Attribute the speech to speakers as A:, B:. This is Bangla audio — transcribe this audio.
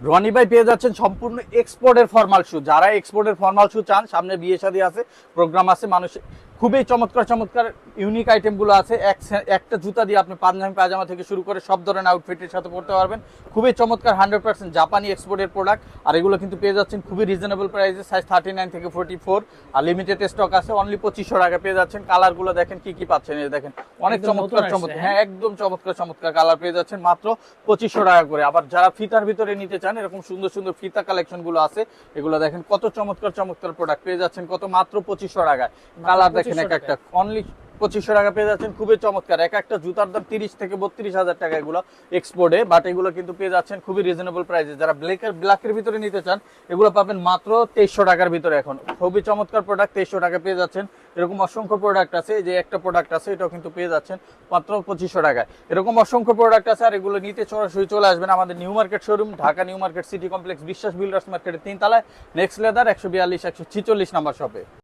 A: রনি ভাই পেয়ে যাচ্ছেন সম্পূর্ণ এক্সপোর্টের ফর্মাল শু। যারা এক্সপোর্টের ফর্মাল শু চান, সামনে বিয়ে শাদী আছে, প্রোগ্রাম আছে, মানুষ খুবই চমৎকার চমৎকার ইউনিক আইটেমগুলো আছে। একটা জুতা দিয়ে আপনি পাঞ্জাবি পায়জামা থেকে শুরু করে সব ধরনের আউটফিটের সাথে পড়তে পারবেন। খুবই চমৎকার 100% জাপানি এক্সপোর্টের প্রোডাক্ট। আর এগুলো কিন্তু পেয়ে যাচ্ছেন খুবই রিজনেবল প্রাইসে, সাইজ 39 থেকে 44। আর লিমিটেড স্টক আছে, অনলি 2500 টাকা পেয়ে যাচ্ছেন। কালারগুলো দেখেন কি কি পাচ্ছেন, এই দেখেন অনেক চমৎকার চমৎকার, হ্যাঁ একদম চমৎকার চমৎকার কালার পেয়ে যাচ্ছেন মাত্র 2500 টাকা করে। আবার যারা ফিতার ভিতরে নিতে চান, এরকম সুন্দর সুন্দর ফিতা কালেকশন গুলো আছে, এগুলো দেখেন কত চমৎকার চমৎকার প্রোডাক্ট পেয়ে যাচ্ছেন কত মাত্র 2500 টাকায়। কালার দেখেন এক একটা, অনলি 2500 টাকা পেয়ে যাচ্ছেন। খুবই চমৎকার, এক একটা জুতার দাম 30 থেকে 32 হাজার টাকা এগুলো এক্সপোর্টে, বাট এগুলো কিন্তু পেয়ে যাচ্ছেন খুবই রিজনেবল প্রাইসে। যারা ব্ল্যাকের ভিতরে নিতে চান, এগুলো পাবেন মাত্র 2300 টাকার ভিতরে। এখন খুবই চমৎকার প্রোডাক্ট 2300 টাকা পেয়ে যাচ্ছেন। এরকম অসংখ্য প্রোডাক্ট আছে, এই যে একটা প্রোডাক্ট আছে, এটাও কিন্তু পেয়ে যাচ্ছেন মাত্র 2500 টাকায়। এরকম অসংখ্য প্রোডাক্ট আছে, আর এগুলো নিতে সরাসরি চলে আসবেন আমাদের new market showroom, Dhaka new market city complex, বিশ্বাস বিল্ডার্স মার্কেটের 3 তলায়, নেক্সট লেদার 142 146 নাম্বার শপে।